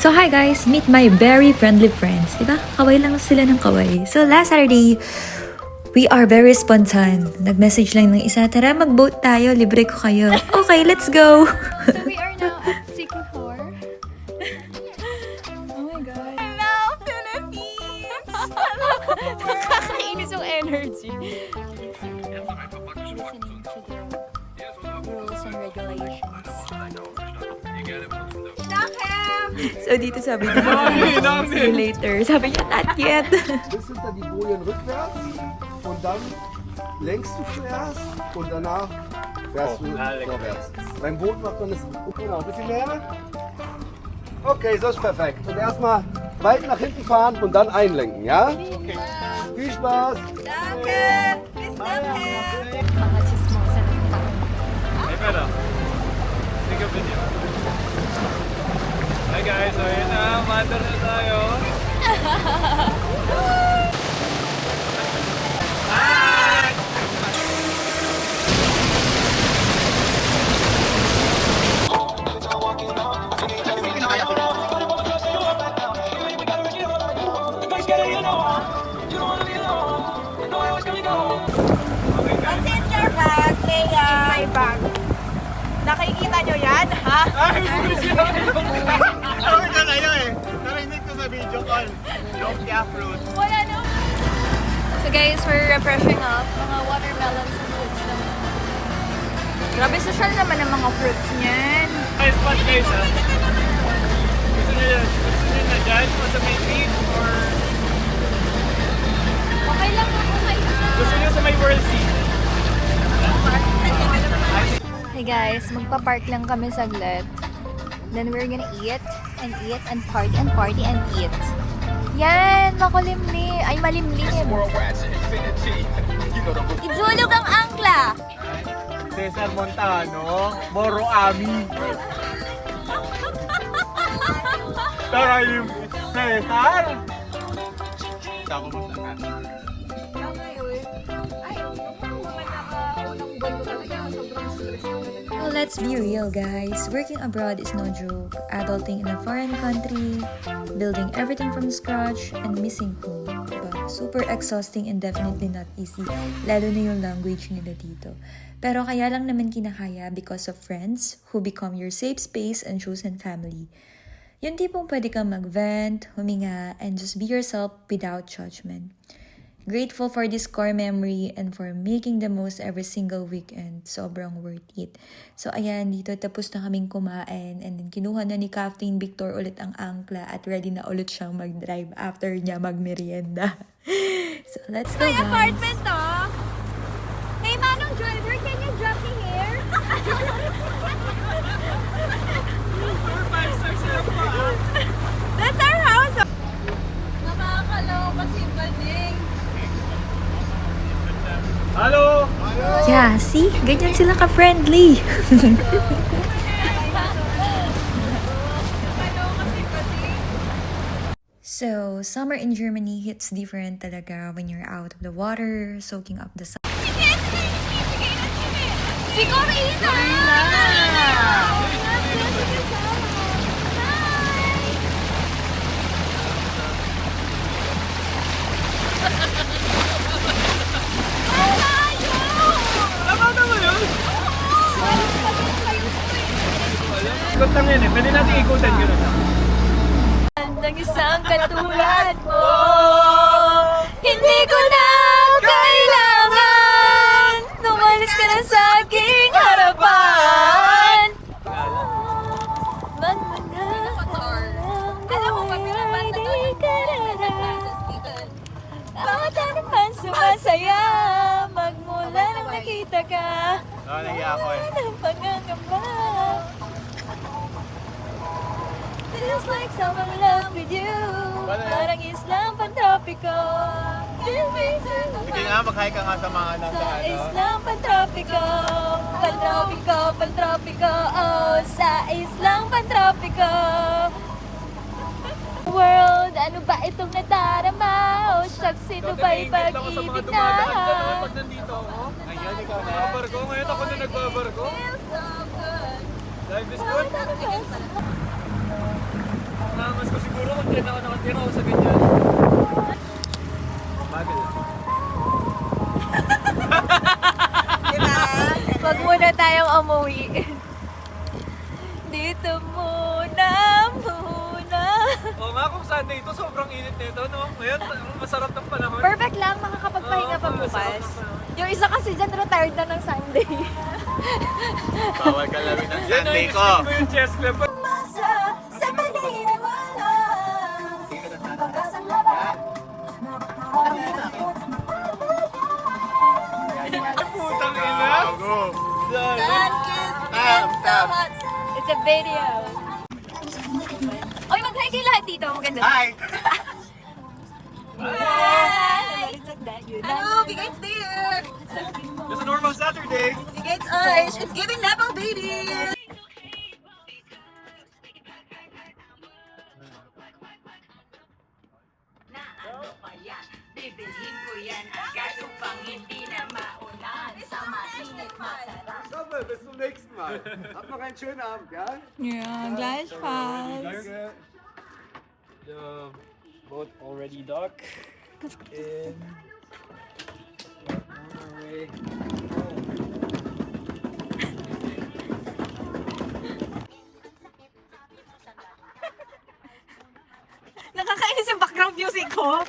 So hi guys, meet my very friendly friends. Diba? Kaway lang sila ng kaway. So last Saturday, we are very spontan. Nag-message lang ng isa, tara mag-boat tayo, libre ko kayo. Okay, let's go! So we are now at Sikihor. Oh my God. Hello, Philippines! Nakakainis yung energy. Listening to the rules and regulations. So dito sabi niya, see you later. Sabi niya, not yet. Bis hinter die Bojen rückwärts und dann lenkst du zuerst und danach fährst du vorwärts. Beim Boot macht man das genau, ein bisschen mehr. Okay, so ist perfekt. Und erstmal weit nach hinten fahren und dann einlenken, ja? Okay. Viel Spaß! Danke! Bis nachher! Mga chismosa ng tao. Hey, Bella. Take a video. Hi guys, so yun na, mandar na tayo. Hi! What's in your bag, Leia? My bag. Nakikita nyo yan, ha? Ay, sabi ka na yun eh. Narinig ko sa video call. Lokia fruit. Wala no. So guys, we're refreshing up. Mga watermelons and fruits naman. Grabe, social naman ang mga fruits niyan. Hi, spot guys ha. Gusto nyo na dyan? O sa may beach or Okay lang ako kayo. gusto nyo sa may World Sea? Hey guys, magpa-park lang kami saglit. Then we're gonna eat and party and party and eat. Yan, makulimli. Ay, malimlim. Idzulog ang angkla. Cesar Montano, Moro Ami. Tara yung Cesar! Sako mo sa Well, let's be real guys. Working abroad is no joke. Adulting in a foreign country, building everything from scratch, and missing home. Diba? Super exhausting and definitely not easy. Lalo na yung language nila dito. Pero kaya lang naman kinakaya because of friends who become your safe space and chosen family. Yung tipong pwede kang mag-vent, huminga, and just be yourself without judgment. Grateful for this core memory and for making the most every single weekend. Sobrang worth it. So ayan, dito tapos na kaming kumain and then kinuha na ni Captain Victor ulit ang angkla at ready na ulit siyang mag-drive after niya mag-merienda. So let's go guys! Apartment to. Hey, Manong driver, can you drop me here? 4-5 stars na po ah. That's our house. Nakakaloka si Bading. Hello! Yeah, see? Ganyan sila ka-friendly. So, summer in Germany hits different talaga when you're out of the water, soaking up the sun. Si Corina! Tama naman yun! Ikot lang yan eh. Pwede natin ikutan gano'n. Ng isang katulad mo, hindi ko na kailangan. Tumalis ka na sa aking harapan. Man mo na Alam mo, magpirabat na to. di ka rarasan. Bawat harapan sumasaya, magmula nang nakita ka. Oo, nahiya ako eh. Ng pangangamba. Feels like someone in love with you. Parang islang pantropiko. Sige nga, mag-hi ka nga sa mga Sa nasa islang pantropiko. Pantropiko, pantropiko. Oh, sa islang pantropiko. World, ano ba itong nadarama? Oh, shucks, sino ba'y pag-ibig na? Pag nandito ako. Ayun, ikaw na. Nagbabarko. Ngayon ako na nagbabarko. Feels so good. Life is good. Bawat harapan Mama umuwi. Dito muna. Oo nga, kung Sunday ito, sobrang init nito, no? Ngayon, masarap ng panahon. Perfect lang, makakapagpahinga pa bukas. Yung isa kasi dyan, retired na ng Sunday. Bawal galawin ng Yan Sunday ang ko. ko yung chess club. Sa paniniwala. Putang ina. Go. It's a video. Oy, mag-hi kayo lahat dito. Maganda. Hi! Hello, wie geht's dir? Just a normal Saturday. Wie geht's euch? It's giving Nepo baby. Sabe, bis zum nächsten Mal. Habt noch einen schönen Abend, ja? Yeah, gleichfalls. Danke. The boat already docked. And we're on our way home. Nakakainis yung background music ko.